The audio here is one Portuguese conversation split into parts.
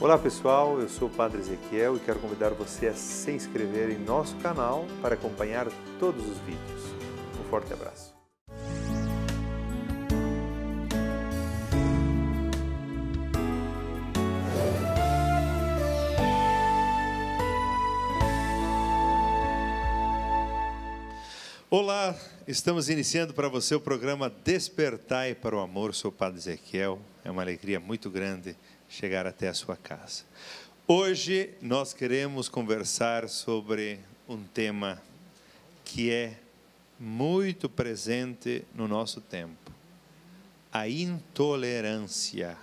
Olá pessoal, eu sou o Padre Ezequiel e quero convidar você a se inscrever em nosso canal para acompanhar todos os vídeos. Um forte abraço. Olá, estamos iniciando para você o programa Despertai para o Amor. Sou o Padre Ezequiel, é uma alegria muito grande chegar até a sua casa. Hoje nós queremos conversar sobre um tema que é muito presente no nosso tempo: a intolerância.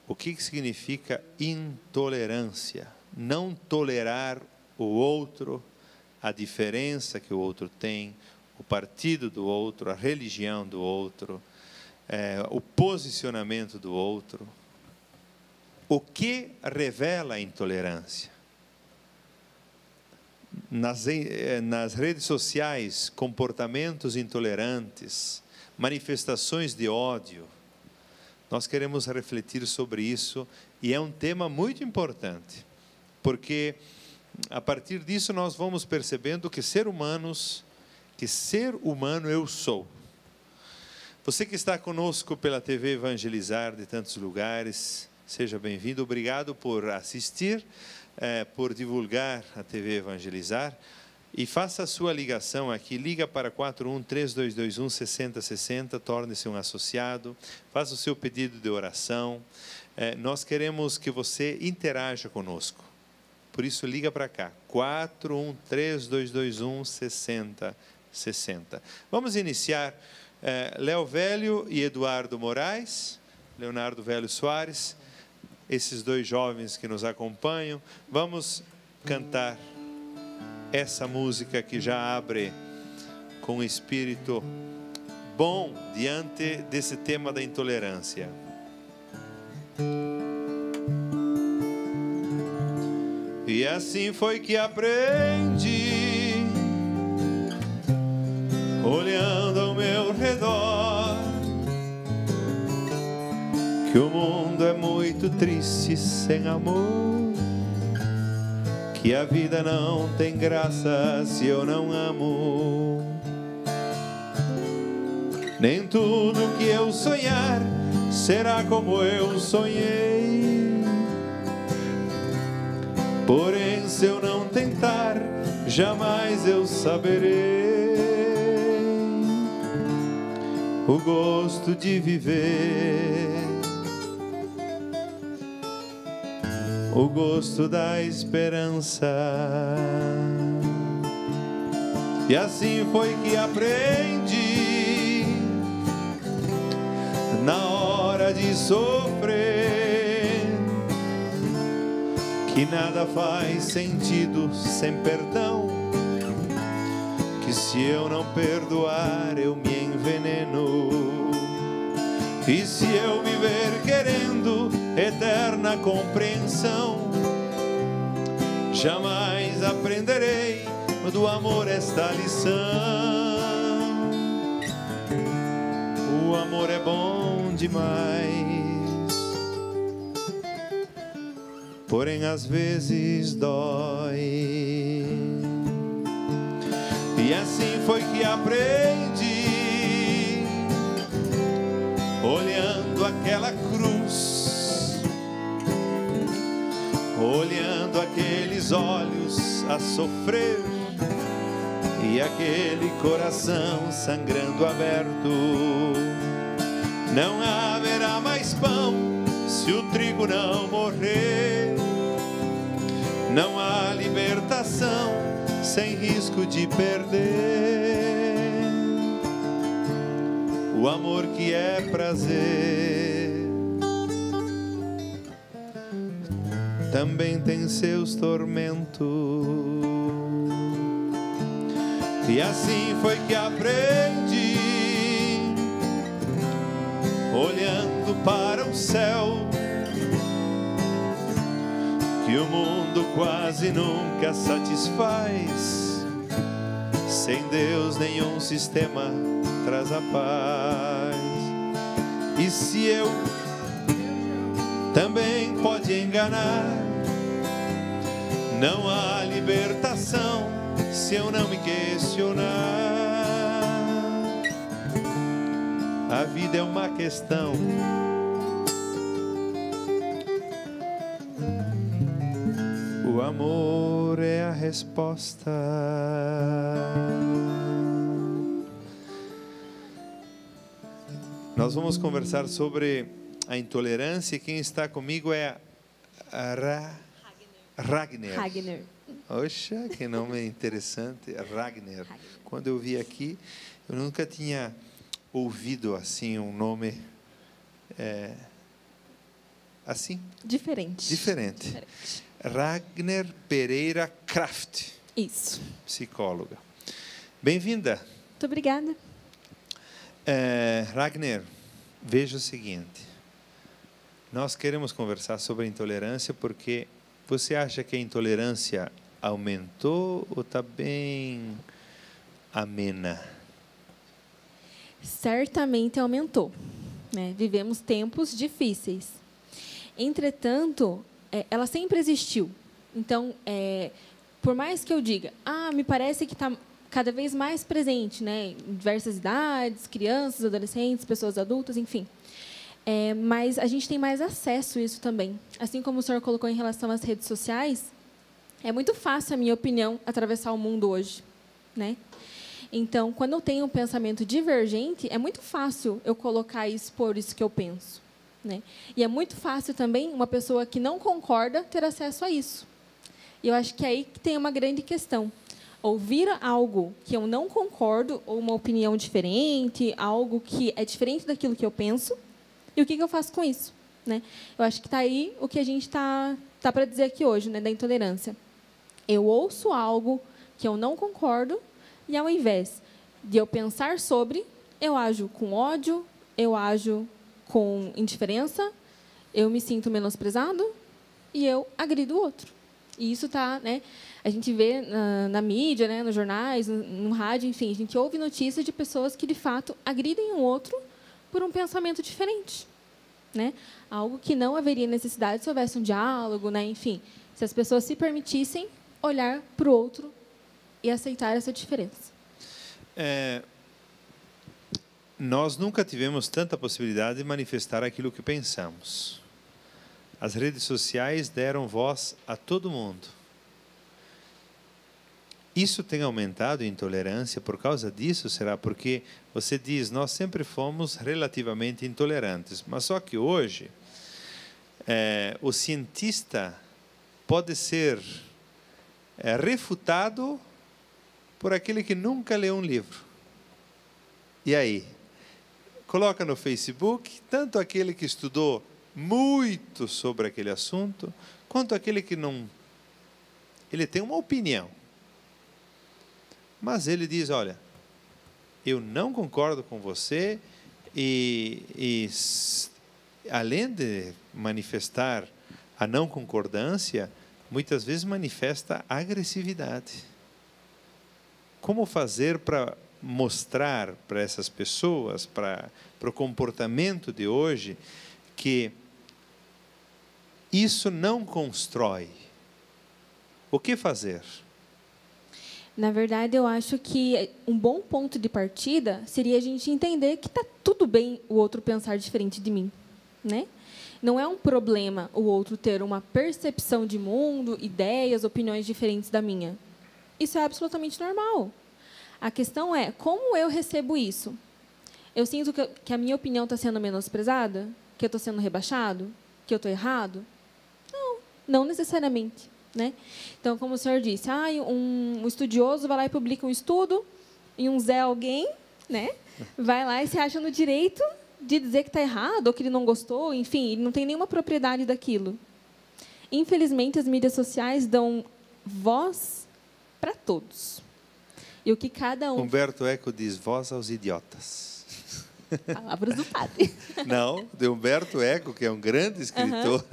O que significa intolerância? Não tolerar o outro, a diferença que o outro tem, o partido do outro, a religião do outro, o posicionamento do outro. O que revela a intolerância? Nas redes sociais, comportamentos intolerantes, manifestações de ódio. Nós queremos refletir sobre isso e é um tema muito importante, porque a partir disso nós vamos percebendo que ser humano eu sou. Você que está conosco pela TV Evangelizar de tantos lugares, seja bem-vindo. Obrigado por assistir, por divulgar a TV Evangelizar. E faça a sua ligação aqui, liga para 41-3221-6060, torne-se um associado, faça o seu pedido de oração. Nós queremos que você interaja conosco. Por isso, liga para cá, 41-3221-6060. Vamos iniciar. Léo Velho e Eduardo Moraes, Leonardo Velho Soares, esses dois jovens que nos acompanham, vamos cantar essa música que já abre com um espírito bom diante desse tema da intolerância. E assim foi que aprendi, olhando ao meu redor, que o mundo é muito triste sem amor, que a vida não tem graça se eu não amo. Nem tudo que eu sonhar será como eu sonhei, porém se eu não tentar, jamais eu saberei o gosto de viver, o gosto da esperança. E assim foi que aprendi, na hora de sofrer, que nada faz sentido sem perdão, que se eu não perdoar eu me enveneno. E se eu viver querendo eterna compreensão, jamais aprenderei do amor esta lição. O amor é bom demais, porém às vezes dói. E assim foi que aprendi, olhando aquela cruz, olhando aqueles olhos a sofrer e aquele coração sangrando aberto. Não haverá mais pão se o trigo não morrer, não há libertação sem risco de perder o amor que é prazer. Também tem seus tormentos. E assim foi que aprendi, olhando para o céu, que o mundo quase nunca satisfaz. Sem Deus nenhum sistema traz a paz. E se eu também pode enganar. Não há libertação se eu não me questionar. A vida é uma questão. O amor é a resposta. Nós vamos conversar sobre a intolerância e quem está comigo é a Ragner. Oxa, que nome interessante, Ragner. Quando eu vi aqui, eu nunca tinha ouvido assim um nome assim. Diferente. Ragner Pereira Kraft. Isso. Psicóloga. Bem-vinda. Muito obrigada. Ragner, veja o seguinte. Nós queremos conversar sobre a intolerância porque você acha que a intolerância aumentou ou está bem amena? Certamente aumentou, né? Vivemos tempos difíceis. Entretanto, ela sempre existiu. Então, por mais que eu diga, me parece que está cada vez mais presente, né? Em diversas idades, crianças, adolescentes, pessoas adultas, enfim. Mas a gente tem mais acesso a isso também. Assim como o senhor colocou em relação às redes sociais, é muito fácil, a minha opinião, atravessar o mundo hoje, né? Então, quando eu tenho um pensamento divergente, é muito fácil eu colocar e expor isso que eu penso, né? E é muito fácil também uma pessoa que não concorda ter acesso a isso. E eu acho que é aí que tem uma grande questão. Ouvir algo que eu não concordo, ou uma opinião diferente, algo que é diferente daquilo que eu penso, e o que eu faço com isso, né? Eu acho que está aí o que a gente tá para dizer aqui hoje, né, da intolerância. Eu ouço algo que eu não concordo, e ao invés de eu pensar sobre, eu ajo com ódio, eu ajo com indiferença, eu me sinto menosprezado e eu agrido o outro. E isso tá, né? A gente vê na mídia, né, nos jornais, no rádio, enfim, a gente ouve notícias de pessoas que de fato agridem o outro por um pensamento diferente, né? Algo que não haveria necessidade se houvesse um diálogo, né? Enfim, se as pessoas se permitissem olhar para o outro e aceitar essa diferença. Nós nunca tivemos tanta possibilidade de manifestar aquilo que pensamos. As redes sociais deram voz a todo mundo. Isso tem aumentado a intolerância por causa disso? Será porque você diz, nós sempre fomos relativamente intolerantes, mas só que hoje o cientista pode ser refutado por aquele que nunca leu um livro. E aí? Coloca no Facebook, tanto aquele que estudou muito sobre aquele assunto, quanto aquele que não... Ele tem uma opinião. Mas ele diz, olha, eu não concordo com você e além de manifestar a não concordância, muitas vezes manifesta agressividade. Como fazer para mostrar para essas pessoas, para o comportamento de hoje, que isso não constrói? O que fazer? Na verdade, eu acho que um bom ponto de partida seria a gente entender que está tudo bem o outro pensar diferente de mim, né? Não é um problema o outro ter uma percepção de mundo, ideias, opiniões diferentes da minha. Isso é absolutamente normal. A questão é, como eu recebo isso? Eu sinto que a minha opinião está sendo menosprezada? Que eu estou sendo rebaixado? Que eu estou errado? Não necessariamente, né? Então, como o senhor disse, um estudioso vai lá e publica um estudo, e um Zé alguém, né, vai lá e se acha no direito de dizer que está errado, ou que ele não gostou, enfim, ele não tem nenhuma propriedade daquilo. Infelizmente, as mídias sociais dão voz para todos. E o que cada um... Humberto Eco diz, voz aos idiotas. Palavras do padre. Não, de Humberto Eco, que é um grande escritor,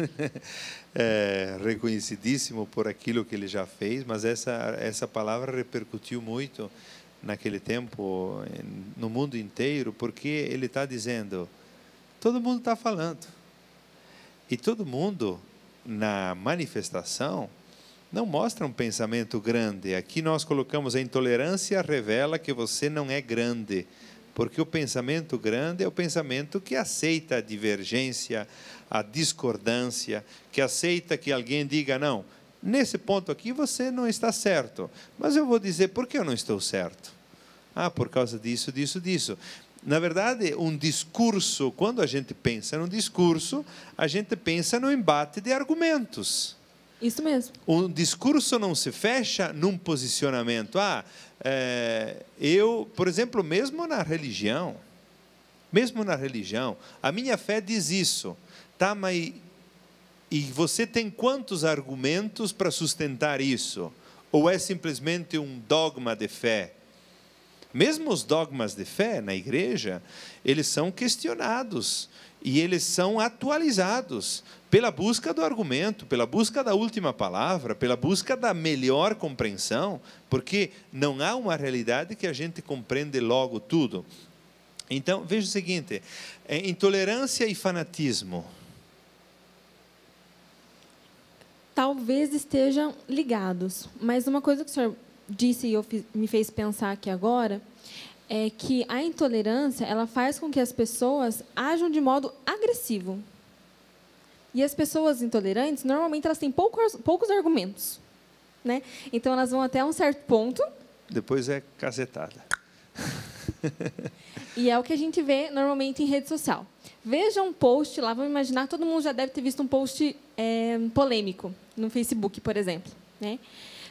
reconhecidíssimo por aquilo que ele já fez, mas essa palavra repercutiu muito naquele tempo, no mundo inteiro, porque ele está dizendo, todo mundo está falando. E todo mundo, na manifestação, não mostra um pensamento grande. Aqui nós colocamos: a intolerância revela que você não é grande. Porque o pensamento grande é o pensamento que aceita a divergência, a discordância, que aceita que alguém diga: não, nesse ponto aqui você não está certo, mas eu vou dizer por que eu não estou certo. Ah, por causa disso, disso, disso. Na verdade, um discurso, quando a gente pensa num discurso, a gente pensa no embate de argumentos. Isso mesmo. Um discurso não se fecha num posicionamento. Eu, por exemplo, mesmo na religião, a minha fé diz isso. Tá, mas e você tem quantos argumentos para sustentar isso? Ou é simplesmente um dogma de fé? Mesmo os dogmas de fé na igreja, eles são questionados e eles são atualizados pela busca do argumento, pela busca da última palavra, pela busca da melhor compreensão, porque não há uma realidade que a gente compreende logo tudo. Então, veja o seguinte: intolerância e fanatismo. Talvez estejam ligados, mas uma coisa que o senhor disse e me fez pensar aqui agora é que a intolerância, ela faz com que as pessoas ajam de modo agressivo. E as pessoas intolerantes, normalmente, elas têm poucos argumentos, né? Então, elas vão até um certo ponto. Depois é cacetada. E é o que a gente vê, normalmente, em rede social. Veja um post lá, vamos imaginar, todo mundo já deve ter visto um post polêmico, no Facebook, por exemplo, né?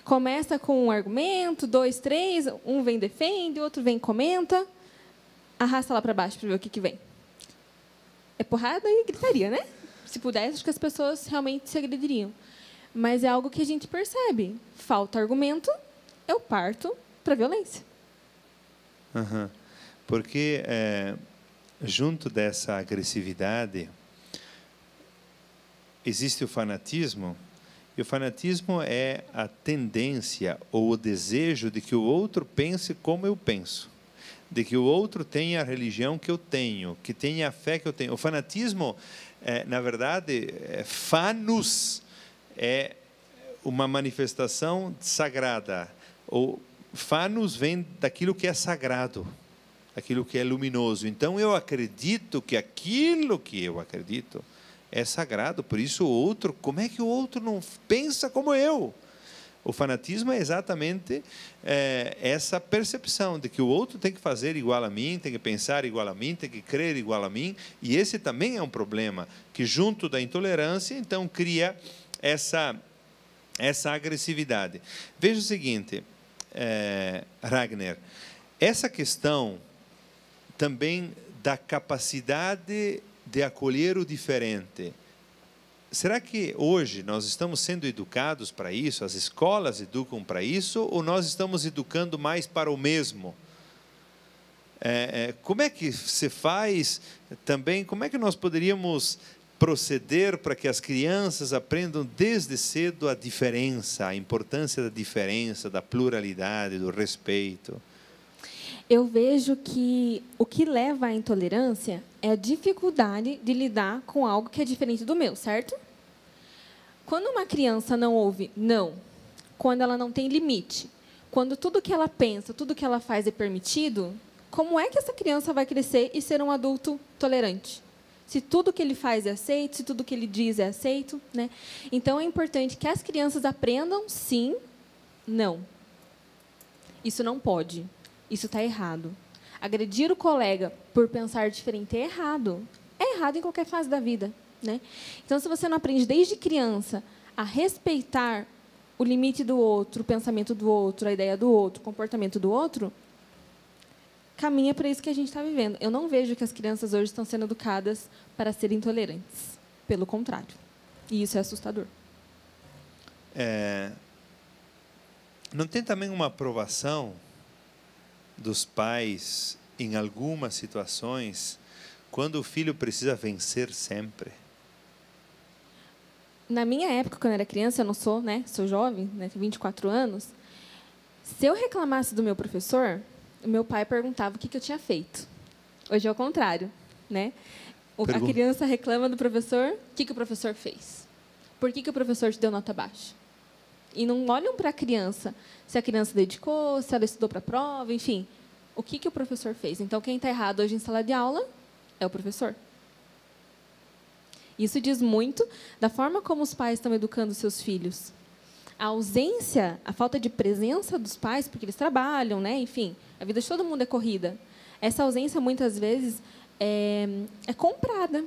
Começa com um argumento, 2, 3, um vem defende, outro vem comenta, arrasta lá para baixo para ver o que vem. É porrada e gritaria, né? Se pudesse, acho que as pessoas realmente se agrediriam. Mas é algo que a gente percebe. Falta argumento, eu parto para a violência. Uhum. Porque, junto dessa agressividade, existe o fanatismo. E o fanatismo é a tendência ou o desejo de que o outro pense como eu penso, de que o outro tenha a religião que eu tenho, que tenha a fé que eu tenho. O fanatismo, na verdade, fanus é uma manifestação sagrada. O fanus vem daquilo que é sagrado, aquilo que é luminoso. Então, eu acredito que aquilo que eu acredito é sagrado, por isso o outro, como é que o outro não pensa como eu? O fanatismo é exatamente essa percepção de que o outro tem que fazer igual a mim, tem que pensar igual a mim, tem que crer igual a mim, e esse também é um problema, que junto da intolerância, então, cria essa agressividade. Veja o seguinte, Ragnar, essa questão também da capacidade de acolher o diferente. Será que hoje nós estamos sendo educados para isso? As escolas educam para isso? Ou nós estamos educando mais para o mesmo? Como é que se faz também? Como é que nós poderíamos proceder para que as crianças aprendam desde cedo a diferença, a importância da diferença, da pluralidade, do respeito? Eu vejo que o que leva à intolerância é a dificuldade de lidar com algo que é diferente do meu, certo? Quando uma criança não ouve não, quando ela não tem limite, quando tudo que ela pensa, tudo que ela faz é permitido, como é que essa criança vai crescer e ser um adulto tolerante? Se tudo que ele faz é aceito, se tudo que ele diz é aceito, né? Então, é importante que as crianças aprendam sim, não. Isso não pode. Isso está errado. Agredir o colega por pensar diferente é errado. É errado em qualquer fase da vida, né? Então, se você não aprende desde criança a respeitar o limite do outro, o pensamento do outro, a ideia do outro, o comportamento do outro, caminha para isso que a gente está vivendo. Eu não vejo que as crianças hoje estão sendo educadas para serem intolerantes. Pelo contrário. E isso é assustador. Não tem também uma aprovação dos pais em algumas situações quando o filho precisa vencer sempre? Na minha época, quando eu era criança, eu não sou, né? Sou jovem, né, tenho 24 anos. Se eu reclamasse do meu professor, o meu pai perguntava o que eu tinha feito. Hoje é o contrário, né? A criança reclama do professor, o que o professor fez? Por que o professor te deu nota baixa? E não olham para a criança, se a criança dedicou, se ela estudou para a prova, enfim. O que o professor fez? Então, quem está errado hoje em sala de aula é o professor. Isso diz muito da forma como os pais estão educando seus filhos. A ausência, a falta de presença dos pais, porque eles trabalham, né? Enfim, a vida de todo mundo é corrida. Essa ausência, muitas vezes, é comprada.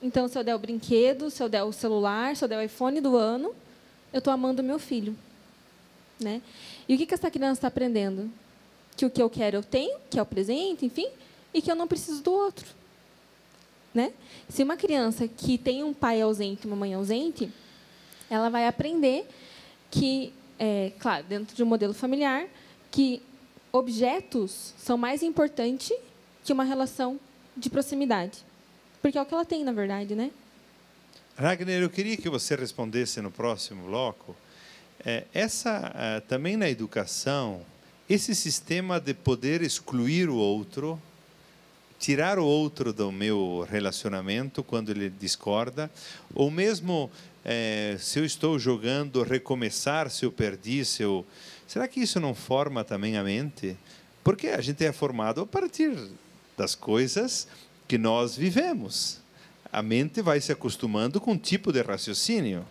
Então, se eu der o brinquedo, se eu der o celular, se eu der o iPhone do ano, eu estou amando meu filho. Né? E o que essa criança está aprendendo? Que o que eu quero eu tenho, que é o presente, enfim, e que eu não preciso do outro. Né? Se uma criança que tem um pai ausente, uma mãe ausente, ela vai aprender que, claro, dentro de um modelo familiar, que objetos são mais importantes que uma relação de proximidade. Porque é o que ela tem, na verdade, né? Ragnar, eu queria que você respondesse no próximo bloco. Também na educação, esse sistema de poder excluir o outro, tirar o outro do meu relacionamento quando ele discorda, ou mesmo se eu estou jogando, recomeçar se eu perdi, será que isso não forma também a mente? Porque a gente é formado a partir das coisas que nós vivemos. A mente vai se acostumando com um tipo de raciocínio.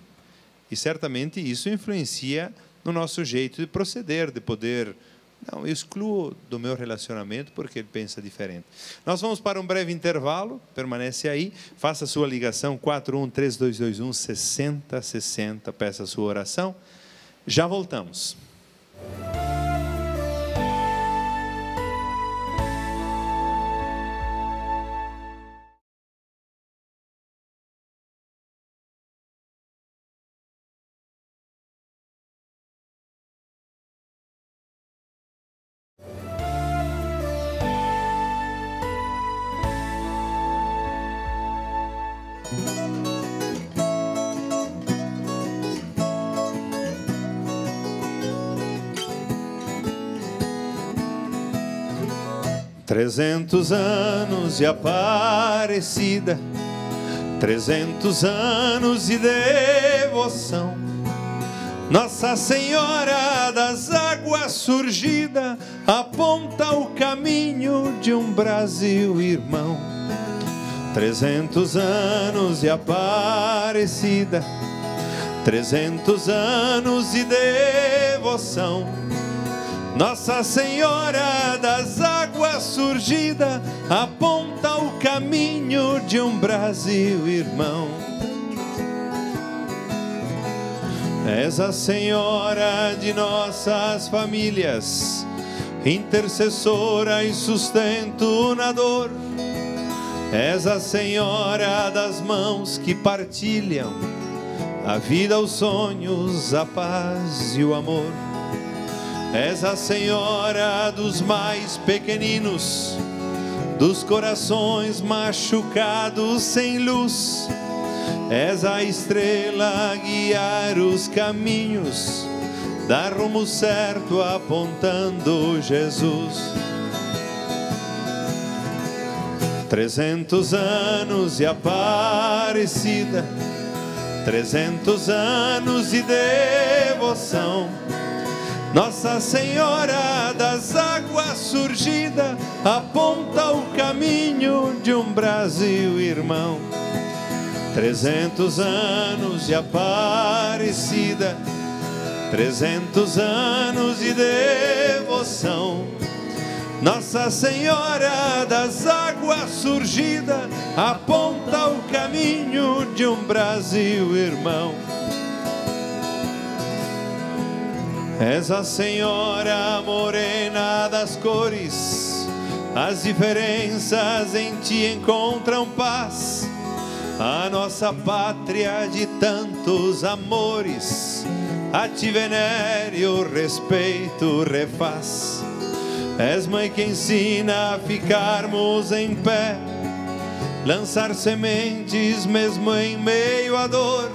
E certamente isso influencia no nosso jeito de proceder, de poder... Não, eu excluo do meu relacionamento porque ele pensa diferente. Nós vamos para um breve intervalo, permanece aí, faça a sua ligação 413221-6060, peça a sua oração. Já voltamos. Trezentos anos de Aparecida, 300 anos de devoção. Nossa Senhora das Águas surgida aponta o caminho de um Brasil irmão. 300 anos de Aparecida, 300 anos de devoção. Nossa Senhora das Águas surgida aponta o caminho de um Brasil irmão. És a Senhora de nossas famílias, intercessora e sustento na dor. És a Senhora das mãos que partilham a vida, os sonhos, a paz e o amor. És a Senhora dos mais pequeninos, dos corações machucados sem luz. És a estrela a guiar os caminhos, dar rumo certo apontando Jesus. 300 anos de Aparecida, 300 anos de devoção. Nossa Senhora das Águas surgida aponta o caminho de um Brasil irmão. 300 anos de Aparecida, 300 anos de devoção. Nossa Senhora das Águas surgida aponta o caminho de um Brasil irmão. És a Senhora morena das cores, as diferenças em ti encontram paz. A nossa pátria de tantos amores, a ti venere o respeito refaz. És mãe que ensina a ficarmos em pé, lançar sementes mesmo em meio à dor.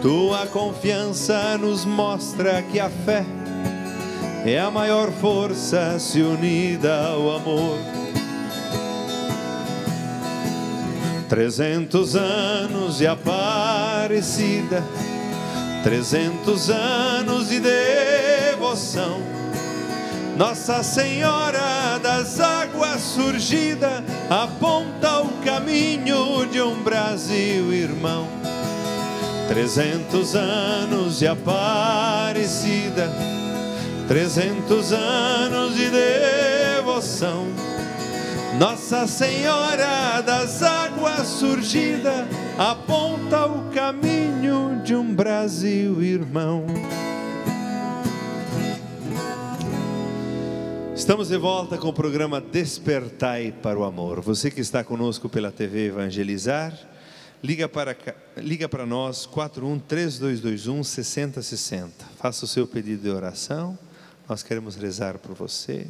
Tua confiança nos mostra que a fé é a maior força se unida ao amor. 300 anos de Aparecida, 300 anos de devoção. Nossa Senhora das Águas surgida aponta o caminho de um Brasil irmão. 300 anos de Aparecida, 300 anos de devoção. Nossa Senhora das Águas surgida aponta o caminho de um Brasil irmão. Estamos de volta com o programa Despertai para o Amor. Você que está conosco pela TV Evangelizar, liga para nós, 41-3221-6060. Faça o seu pedido de oração, nós queremos rezar por você.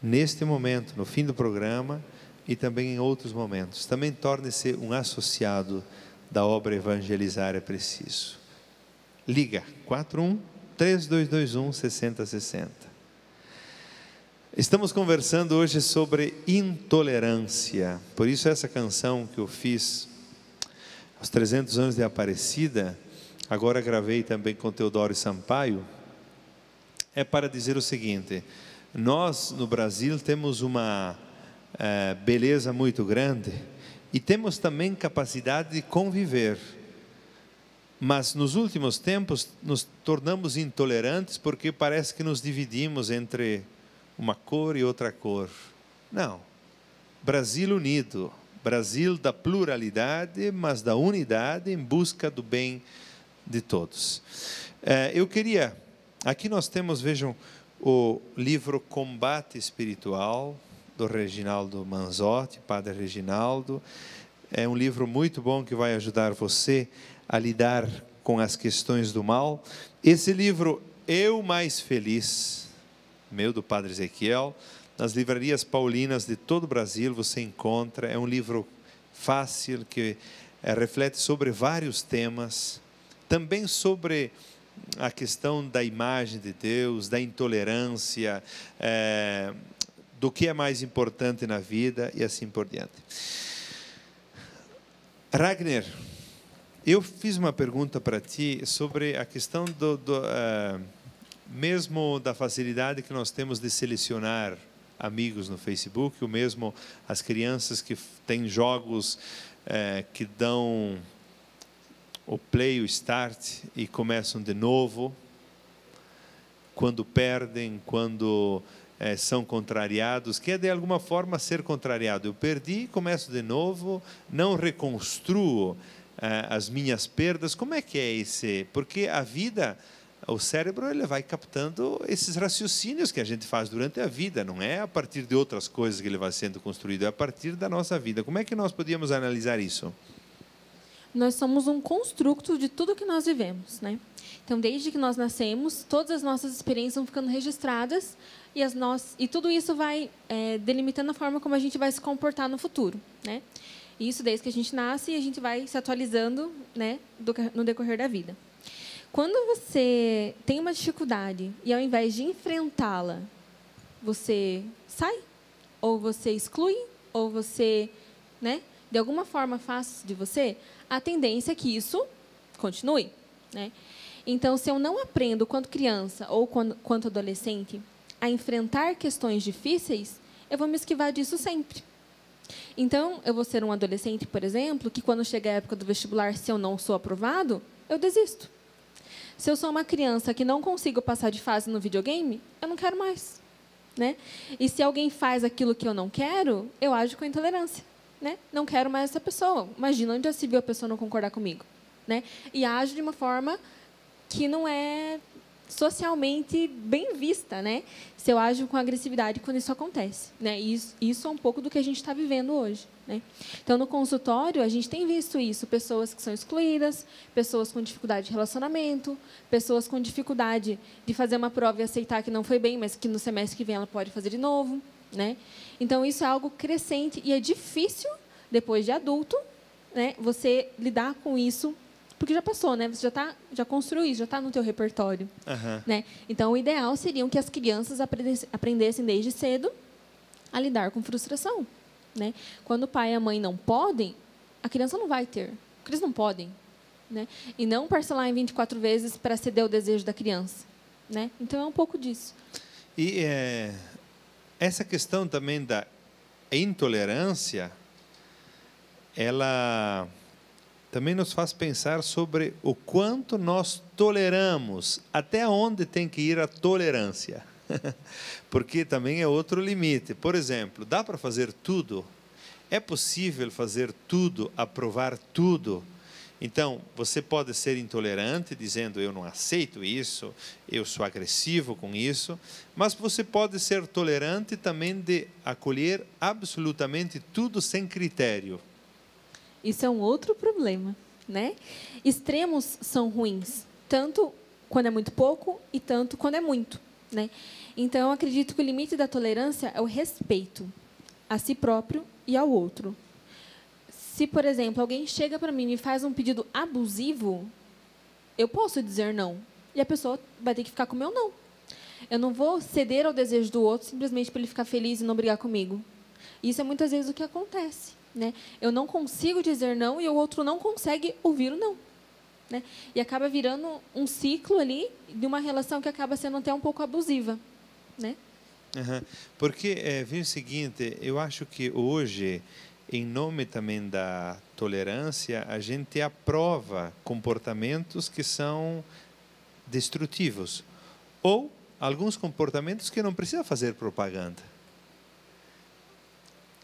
Neste momento, no fim do programa e também em outros momentos. Também torne-se um associado da obra Evangelizar é Preciso. Liga, 41-3221-6060. Estamos conversando hoje sobre intolerância. Por isso essa canção que eu fiz aos 300 anos de Aparecida, agora gravei também com Teodoro Sampaio, é para dizer o seguinte: nós no Brasil temos uma beleza muito grande e temos também capacidade de conviver, mas nos últimos tempos nos tornamos intolerantes porque parece que nos dividimos entre uma cor e outra cor. Não, Brasil unido, Brasil da pluralidade, mas da unidade em busca do bem de todos. Eu queria, aqui nós temos, vejam, o livro Combate Espiritual, do Reginaldo Manzotti, Padre Reginaldo. É um livro muito bom que vai ajudar você a lidar com as questões do mal. Esse livro, Eu Mais Feliz, meu, do Padre Ezequiel, nas livrarias paulinas de todo o Brasil você encontra. É um livro fácil, que reflete sobre vários temas, também sobre a questão da imagem de Deus, da intolerância, do que é mais importante na vida e assim por diante. Ragner, eu fiz uma pergunta para ti sobre a questão mesmo da facilidade que nós temos de selecionar amigos no Facebook, ou mesmo as crianças que têm jogos que dão o play, o start e começam de novo, quando perdem, quando são contrariados, que é de alguma forma ser contrariado. Eu perdi, começo de novo, não reconstruo as minhas perdas. Como é que é esse? Porque a vida, o cérebro, ele vai captando esses raciocínios que a gente faz durante a vida, não é a partir de outras coisas que ele vai sendo construído, é a partir da nossa vida. Como é que nós podíamos analisar isso? Nós somos um construto de tudo que nós vivemos, né? Então, desde que nós nascemos, todas as nossas experiências vão ficando registradas e tudo isso vai delimitando a forma como a gente vai se comportar no futuro, né? Isso desde que a gente nasce e a gente vai se atualizando, né, no decorrer da vida. Quando você tem uma dificuldade e ao invés de enfrentá-la, você sai, ou você exclui, ou você, né, de alguma forma faz de você, a tendência é que isso continue, né? Então, se eu não aprendo, quanto criança ou quanto adolescente, a enfrentar questões difíceis, eu vou me esquivar disso sempre. Então, eu vou ser um adolescente, por exemplo, que quando chega a época do vestibular, se eu não sou aprovado, eu desisto. Se eu sou uma criança que não consigo passar de fase no videogame, eu não quero mais, né? E se alguém faz aquilo que eu não quero, eu ajo com intolerância, né? Não quero mais essa pessoa. Imagina onde já se viu a pessoa não concordar comigo, né? E ajo de uma forma que não é socialmente bem vista, né? Se eu ajo com agressividade quando isso acontece, né? Isso é um pouco do que a gente está vivendo hoje, né? Então, no consultório, a gente tem visto isso, pessoas que são excluídas, pessoas com dificuldade de relacionamento, pessoas com dificuldade de fazer uma prova e aceitar que não foi bem, mas que no semestre que vem ela pode fazer de novo, né? Então, isso é algo crescente e é difícil, depois de adulto, né, você lidar com isso, porque já passou, né? Você já construiu isso, já está no teu repertório. Uhum. Né? Então, o ideal seria que as crianças aprendessem desde cedo a lidar com frustração. Né? Quando o pai e a mãe não podem, a criança não vai ter, porque eles não podem, né? E não parcelar em 24 vezes para ceder ao desejo da criança, né? Então é um pouco disso. E essa questão também da intolerância, ela também nos faz pensar sobre o quanto nós toleramos, até onde tem que ir a tolerância. Porque também é outro limite. Por exemplo, dá para fazer tudo? É possível fazer tudo, aprovar tudo? Então, você pode ser intolerante, dizendo, eu não aceito isso, eu sou agressivo com isso, mas você pode ser tolerante também de acolher absolutamente tudo sem critério. Isso é um outro problema, né? Extremos são ruins, tanto quando é muito pouco e tanto quando é muito, né? Então, eu acredito que o limite da tolerância é o respeito a si próprio e ao outro. Se, por exemplo, alguém chega para mim e faz um pedido abusivo, eu posso dizer não. E a pessoa vai ter que ficar com o meu não. Eu não vou ceder ao desejo do outro simplesmente para ele ficar feliz e não brigar comigo. Isso é muitas vezes o que acontece, né? Eu não consigo dizer não e o outro não consegue ouvir o não, né? E acaba virando um ciclo ali de uma relação que acaba sendo até um pouco abusiva, né? Uhum. Porque, vem o seguinte, eu acho que hoje, em nome também da tolerância, a gente aprova comportamentos que são destrutivos. Ou alguns comportamentos que não precisa fazer propaganda.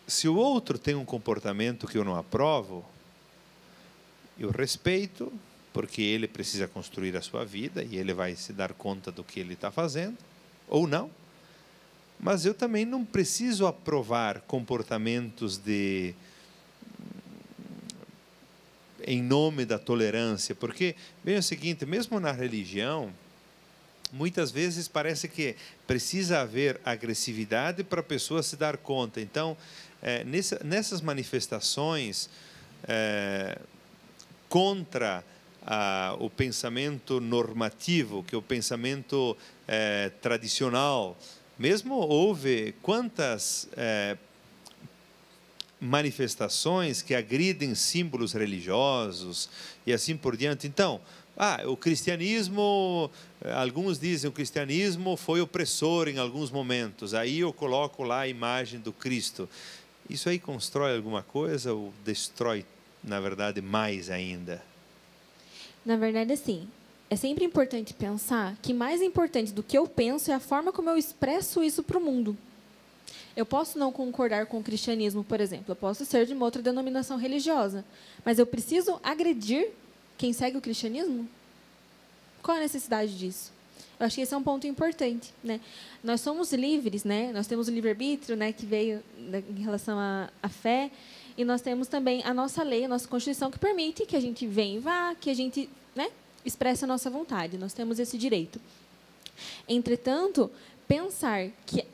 Se o outro tem um comportamento que eu não aprovo, eu respeito, porque ele precisa construir a sua vida e ele vai se dar conta do que ele está fazendo, ou não. Mas eu também não preciso aprovar comportamentos em nome da tolerância, porque, bem o seguinte, mesmo na religião, muitas vezes parece que precisa haver agressividade para a pessoa se dar conta. Então, nessas manifestações contra o pensamento normativo, que é o pensamento tradicional, mesmo houve quantas manifestações que agridem símbolos religiosos e assim por diante. Então, o cristianismo, alguns dizem que o cristianismo foi opressor em alguns momentos, aí eu coloco lá a imagem do Cristo. Isso aí constrói alguma coisa ou destrói, na verdade, mais ainda? Na verdade, assim, é sempre importante pensar que mais importante do que eu penso é a forma como eu expresso isso para o mundo. Eu posso não concordar com o cristianismo, por exemplo, eu posso ser de uma outra denominação religiosa, mas eu preciso agredir quem segue o cristianismo? Qual a necessidade disso? Eu acho que esse é um ponto importante, né? Nós somos livres, né? Nós temos o livre-arbítrio, né, que veio em relação à fé, e nós temos também a nossa lei, a nossa Constituição, que permite que a gente venha e vá, que a gente, né, expresse a nossa vontade. Nós temos esse direito. Entretanto, pensar que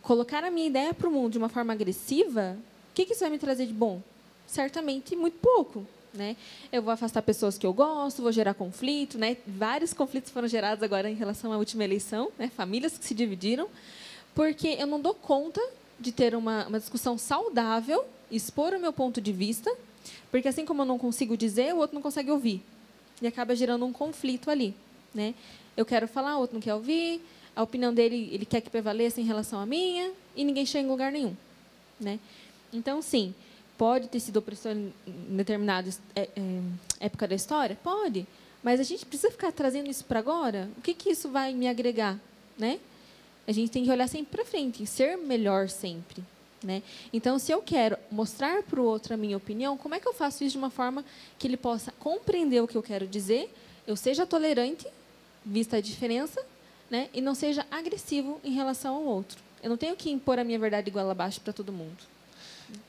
colocar a minha ideia para o mundo de uma forma agressiva, o que isso vai me trazer de bom? Certamente muito pouco, né? Eu vou afastar pessoas que eu gosto, vou gerar conflito, né? Vários conflitos foram gerados agora em relação à última eleição, né? Famílias que se dividiram, porque eu não dou conta de ter uma discussão saudável, expor o meu ponto de vista, porque assim como eu não consigo dizer, o outro não consegue ouvir. E acaba gerando um conflito ali, né? Eu quero falar, o outro não quer ouvir, a opinião dele, ele quer que prevaleça em relação à minha, e ninguém chega em lugar nenhum, né? Então, sim, pode ter sido opressor em determinada época da história? Pode. Mas a gente precisa ficar trazendo isso para agora? O que isso vai me agregar, né? A gente tem que olhar sempre para frente, ser melhor sempre, né? Então, se eu quero mostrar para o outro a minha opinião, como é que eu faço isso de uma forma que ele possa compreender o que eu quero dizer, eu seja tolerante, vista a diferença, né? E não seja agressivo em relação ao outro. Eu não tenho que impor a minha verdade igual abaixo para todo mundo.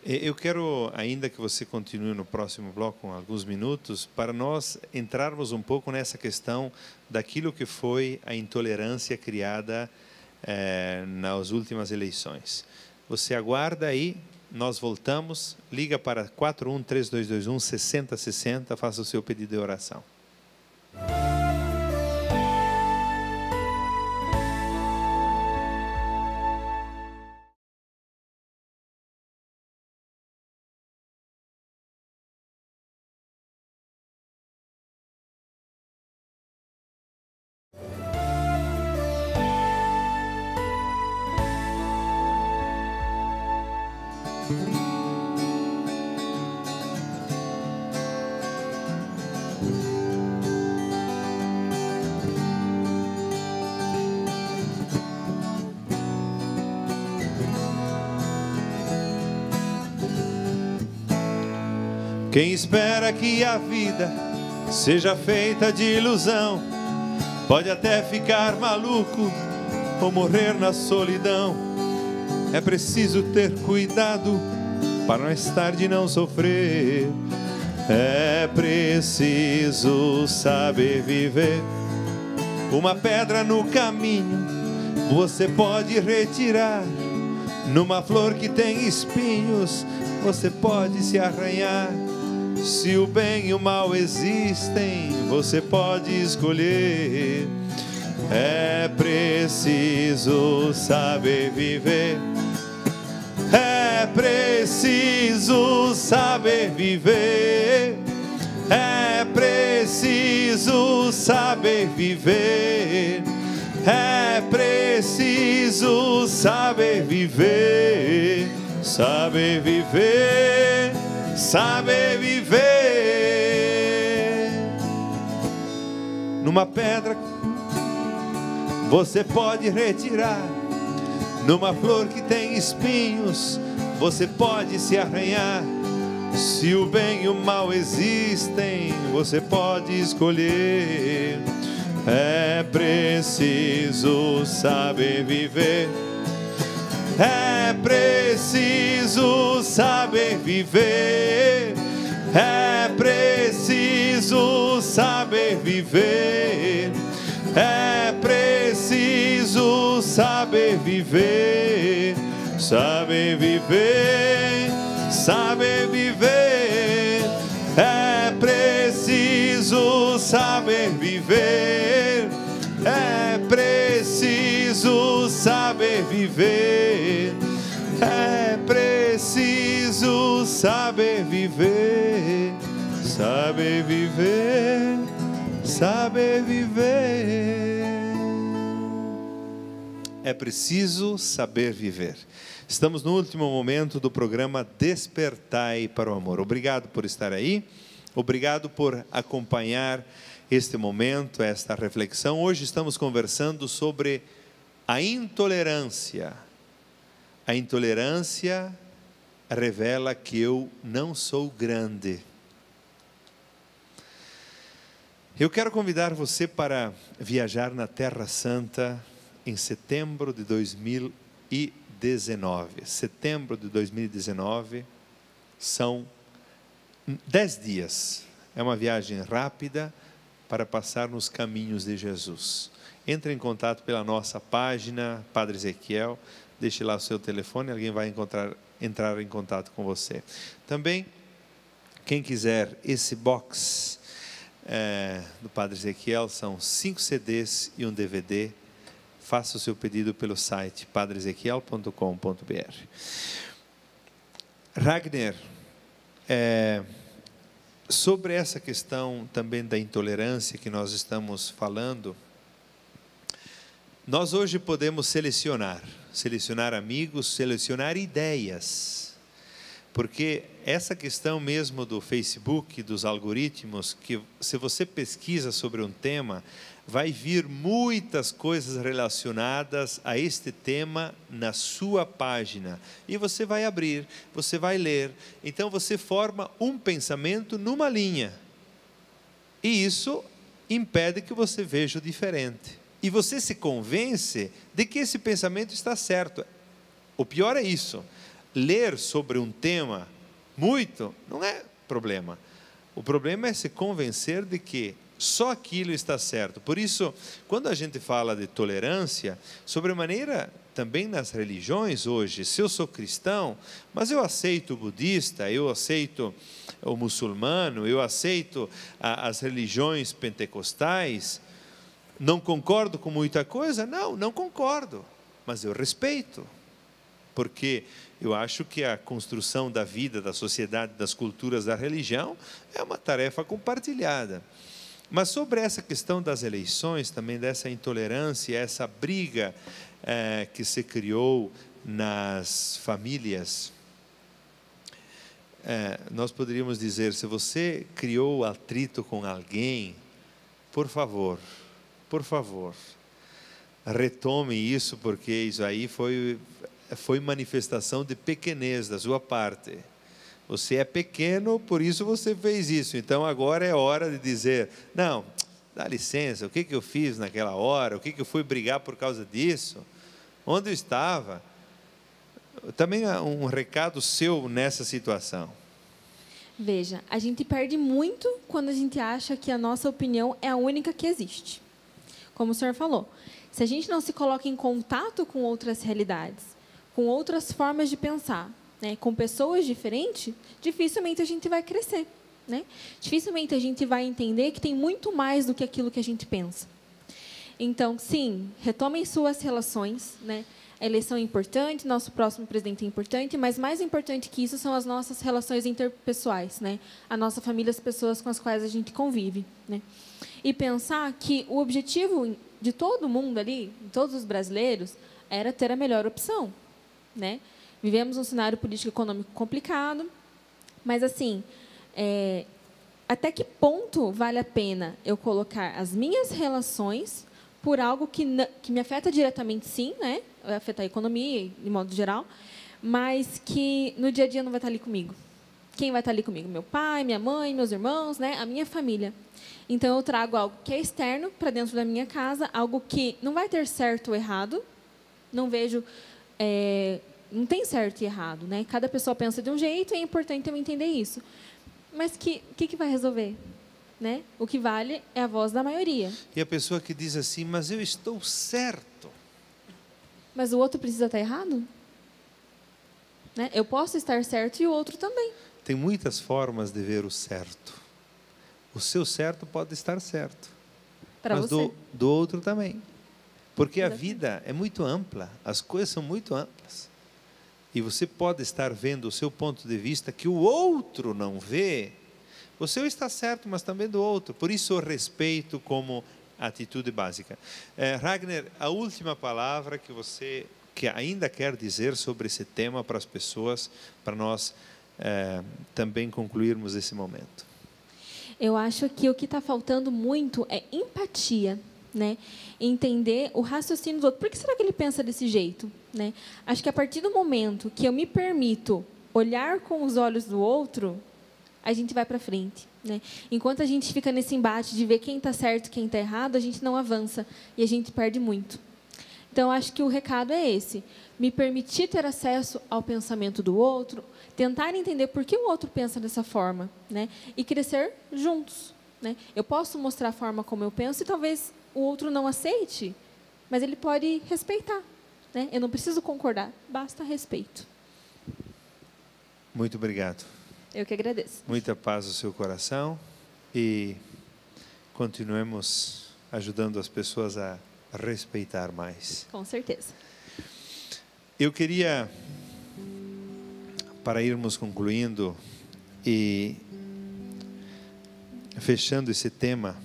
Eu quero ainda que você continue no próximo bloco com alguns minutos para nós entrarmos um pouco nessa questão daquilo que foi a intolerância criada nas últimas eleições. Você aguarda aí, nós voltamos, liga para 41-3221-6060, faça o seu pedido de oração. Quem espera que a vida seja feita de ilusão, pode até ficar maluco ou morrer na solidão. É preciso ter cuidado para mais tarde não sofrer. É preciso saber viver. Uma pedra no caminho você pode retirar. Numa flor que tem espinhos você pode se arranhar. Se o bem e o mal existem, você pode escolher. É preciso saber viver. É preciso saber viver. É preciso saber viver. É preciso saber viver. Saber viver. Saber viver. Numa pedra você pode retirar. Numa flor que tem espinhos você pode se arranhar. Se o bem e o mal existem, você pode escolher. É preciso saber viver. É preciso saber viver. É preciso saber viver. É preciso saber viver. Saber viver. Saber viver. É preciso saber viver. É preciso saber viver. É preciso saber viver. Saber viver. Saber viver. É preciso saber viver. Estamos no último momento do programa Despertai para o Amor. Obrigado por estar aí. Obrigado por acompanhar este momento, esta reflexão. Hoje estamos conversando sobre a intolerância. A intolerância revela que eu não sou grande. Eu quero convidar você para viajar na Terra Santa em setembro de 2019. Setembro de 2019 são 10 dias. É uma viagem rápida para passar nos caminhos de Jesus. Entre em contato pela nossa página, Padre Ezequiel. Deixe lá o seu telefone, alguém vai entrar em contato com você. Também, quem quiser esse box do Padre Ezequiel, são 5 CDs e um DVD. Faça o seu pedido pelo site padreezequiel.com.br. Ragner, sobre essa questão também da intolerância que nós estamos falando, nós hoje podemos selecionar amigos, selecionar ideias, porque essa questão mesmo do Facebook, dos algoritmos, que se você pesquisa sobre um tema, vai vir muitas coisas relacionadas a este tema na sua página. E você vai abrir, você vai ler. Então você forma um pensamento numa linha. E isso impede que você veja o diferente. E você se convence de que esse pensamento está certo. O pior é isso. Ler sobre um tema muito não é problema. O problema é se convencer de que só aquilo está certo. Por isso, quando a gente fala de tolerância, sobremaneira também nas religiões hoje, se eu sou cristão, mas eu aceito o budista, eu aceito o muçulmano, eu aceito as religiões pentecostais, não concordo com muita coisa? Não concordo, mas eu respeito, porque eu acho que a construção da vida, da sociedade, das culturas, da religião, é uma tarefa compartilhada. Mas sobre essa questão das eleições, também dessa intolerância, essa briga que se criou nas famílias, nós poderíamos dizer, se você criou atrito com alguém, por favor, retome isso, porque isso aí foi manifestação de pequenez da sua parte. Você é pequeno, por isso você fez isso. Então agora é hora de dizer, não, dá licença, o que eu fiz naquela hora? O que eu fui brigar por causa disso? Onde eu estava? Também há um recado seu nessa situação. Veja, a gente perde muito quando a gente acha que a nossa opinião é a única que existe. Como o senhor falou, se a gente não se coloca em contato com outras realidades, com outras formas de pensar, né, com pessoas diferentes, dificilmente a gente vai crescer, né? Dificilmente a gente vai entender que tem muito mais do que aquilo que a gente pensa. Então, sim, retomem suas relações, né? A eleição é importante, nosso próximo presidente é importante, mas mais importante que isso são as nossas relações interpessoais, né? A nossa família, as pessoas com as quais a gente convive, né? E pensar que o objetivo de todo mundo ali, de todos os brasileiros, era ter a melhor opção, né? Vivemos um cenário político e econômico complicado, mas, assim, até que ponto vale a pena eu colocar as minhas relações por algo que me afeta diretamente, sim, né? Vai afetar a economia, de modo geral, mas que no dia a dia não vai estar ali comigo. Quem vai estar ali comigo? Meu pai, minha mãe, meus irmãos, né? A minha família. Então, eu trago algo que é externo para dentro da minha casa, algo que não vai ter certo ou errado. Não vejo... não tem certo e errado, né? Cada pessoa pensa de um jeito e é importante eu entender isso. Mas o que vai resolver? Né? O que vale é a voz da maioria. E a pessoa que diz assim, mas eu estou certo. Mas o outro precisa estar errado? Né? Eu posso estar certo e o outro também. Tem muitas formas de ver o certo. O seu certo pode estar certo. Para mas você. do outro também. Porque Exatamente. a vida é muito ampla, as coisas são muito amplas. E você pode estar vendo o seu ponto de vista que o outro não vê. O seu está certo, mas também do outro. Por isso, o respeito como atitude básica. Ragnar, a última palavra que você ainda quer dizer sobre esse tema para as pessoas, para nós também concluirmos esse momento. Eu acho que o que está faltando muito é empatia, né? Entender o raciocínio do outro. Por que será que ele pensa desse jeito? Né? Acho que a partir do momento que eu me permito olhar com os olhos do outro, a gente vai para frente, né? Enquanto a gente fica nesse embate de ver quem está certo e quem está errado, a gente não avança e a gente perde muito. Então, acho que o recado é esse. Me permitir ter acesso ao pensamento do outro, tentar entender por que o outro pensa dessa forma, né? E crescer juntos, né? Eu posso mostrar a forma como eu penso e talvez o outro não aceite, mas ele pode respeitar, né? Eu não preciso concordar, basta respeito. Muito obrigado. Eu que agradeço. Muita paz no seu coração e continuemos ajudando as pessoas a respeitar mais. Com certeza. Eu queria, para irmos concluindo e fechando esse tema,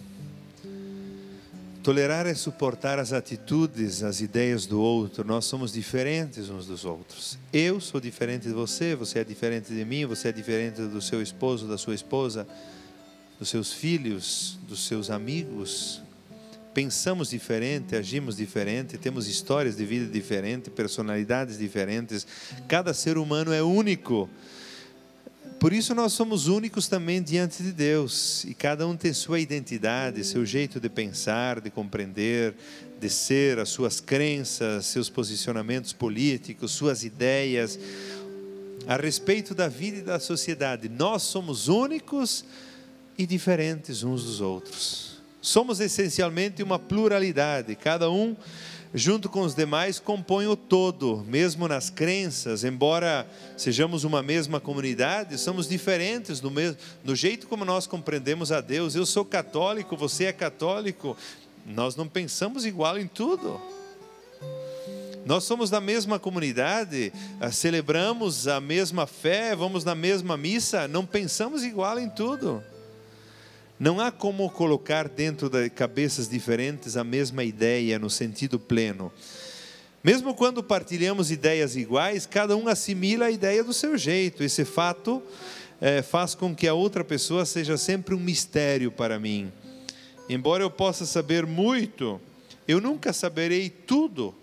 tolerar é suportar as atitudes, as ideias do outro. Nós somos diferentes uns dos outros. Eu sou diferente de você, você é diferente de mim, você é diferente do seu esposo, da sua esposa, dos seus filhos, dos seus amigos. Pensamos diferente, agimos diferente, temos histórias de vida diferentes, personalidades diferentes. Cada ser humano é único. Por isso nós somos únicos também diante de Deus, e cada um tem sua identidade, seu jeito de pensar, de compreender, de ser, as suas crenças, seus posicionamentos políticos, suas ideias, a respeito da vida e da sociedade. Nós somos únicos e diferentes uns dos outros. Somos essencialmente uma pluralidade, cada um junto com os demais, compõem o todo, mesmo nas crenças. Embora sejamos uma mesma comunidade, somos diferentes no jeito como nós compreendemos a Deus. Eu sou católico, você é católico, nós não pensamos igual em tudo. Nós somos da mesma comunidade, celebramos a mesma fé, vamos na mesma missa, não pensamos igual em tudo. Não há como colocar dentro de cabeças diferentes a mesma ideia no sentido pleno. Mesmo quando partilhamos ideias iguais, cada um assimila a ideia do seu jeito. Esse fato faz com que a outra pessoa seja sempre um mistério para mim. Embora eu possa saber muito, eu nunca saberei tudo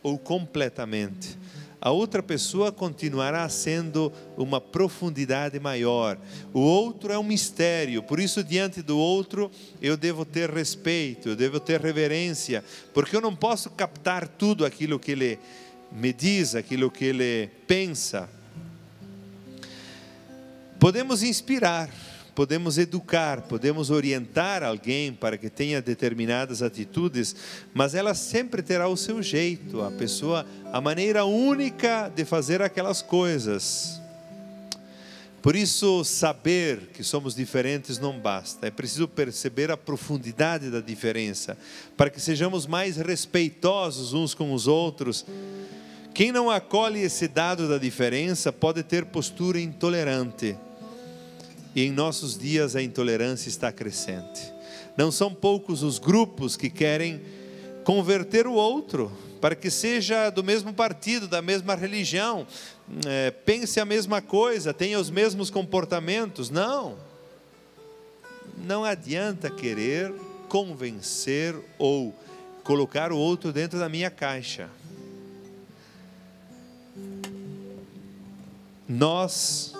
ou completamente. a outra pessoa continuará sendo uma profundidade maior. O outro é um mistério, por isso diante do outro eu devo ter respeito, eu devo ter reverência, porque eu não posso captar tudo aquilo que ele me diz, aquilo que ele pensa. Podemos inspirar, podemos educar, podemos orientar alguém para que tenha determinadas atitudes, mas ela sempre terá o seu jeito, a maneira única de fazer aquelas coisas. Por isso, saber que somos diferentes não basta, é preciso perceber a profundidade da diferença, para que sejamos mais respeitosos uns com os outros. Quem não acolhe esse dado da diferença pode ter postura intolerante. E em nossos dias a intolerância está crescente. Não são poucos os grupos que querem converter o outro, para que seja do mesmo partido, da mesma religião, pense a mesma coisa, tenha os mesmos comportamentos. Não adianta querer convencer ou colocar o outro dentro da minha caixa. Nós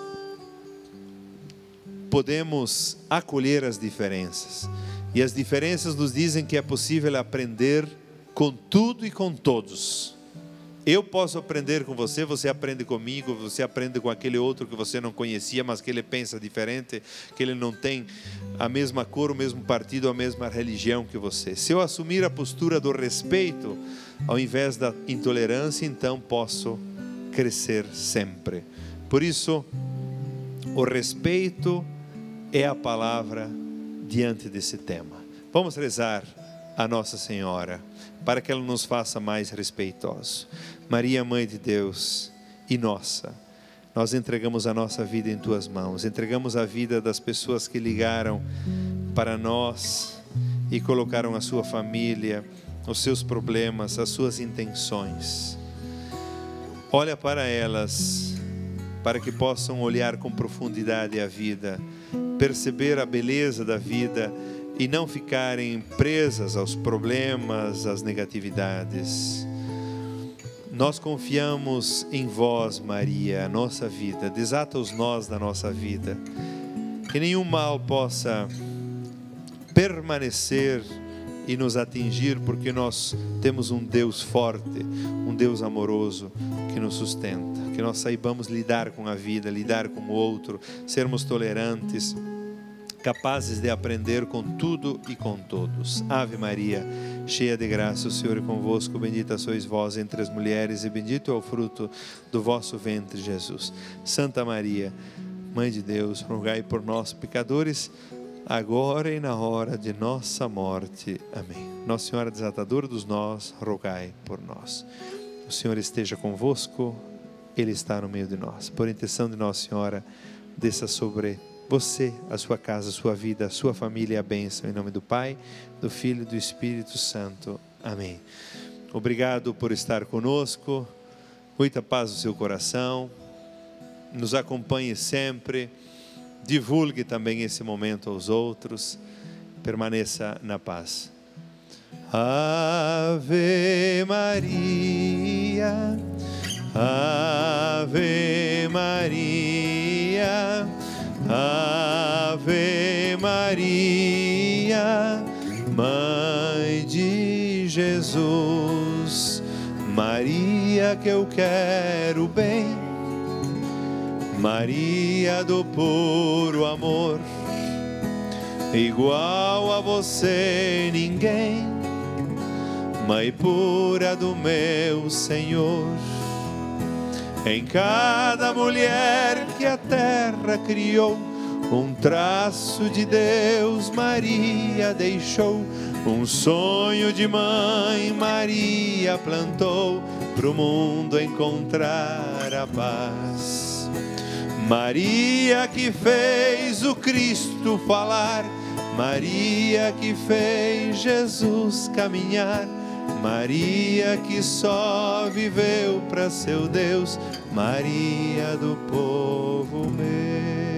podemos acolher as diferenças, e as diferenças nos dizem que é possível aprender com tudo e com todos. Eu posso aprender com você, você aprende comigo, você aprende com aquele outro que você não conhecia, mas que ele pensa diferente, que ele não tem a mesma cor, o mesmo partido, a mesma religião que você. Se eu assumir a postura do respeito, ao invés da intolerância, então posso crescer sempre. Por isso, o respeito é a palavra diante desse tema. Vamos rezar a Nossa Senhora, para que ela nos faça mais respeitosos. Maria, Mãe de Deus e nossa, nós entregamos a nossa vida em Tuas mãos, entregamos a vida das pessoas que ligaram para nós e colocaram a sua família, os seus problemas, as suas intenções. Olha para elas, para que possam olhar com profundidade a vida, perceber a beleza da vida e não ficarem presas aos problemas, às negatividades. Nós confiamos em Vós, Maria, a nossa vida. Desata os nós da nossa vida, que nenhum mal possa permanecer e nos atingir, porque nós temos um Deus forte, um Deus amoroso que nos sustenta. Que nós saibamos lidar com a vida, lidar com o outro, sermos tolerantes, capazes de aprender com tudo e com todos. Ave Maria, cheia de graça, o Senhor é convosco, bendita sois vós entre as mulheres e bendito é o fruto do vosso ventre, Jesus. Santa Maria, Mãe de Deus, rogai por nós pecadores, agora e na hora de nossa morte. Amém. Nossa Senhora desatadora dos nós, rogai por nós. O Senhor esteja convosco, Ele está no meio de nós. Por intenção de Nossa Senhora, desça sobre você, a sua casa, a sua vida, a sua família, a bênção, em nome do Pai, do Filho e do Espírito Santo. Amém. Obrigado por estar conosco, muita paz no seu coração, nos acompanhe sempre, divulgue também esse momento aos outros, permaneça na paz. Ave Maria, Ave Maria, Ave Maria, Mãe de Jesus, Maria que eu quero bem, Maria do puro amor, igual a você ninguém, Mãe pura do meu Senhor. Em cada mulher que a terra criou, um traço de Deus Maria deixou, um sonho de mãe Maria plantou, pro mundo encontrar a paz. Maria que fez o Cristo falar, Maria que fez Jesus caminhar, Maria que só viveu para seu Deus, Maria do povo meu.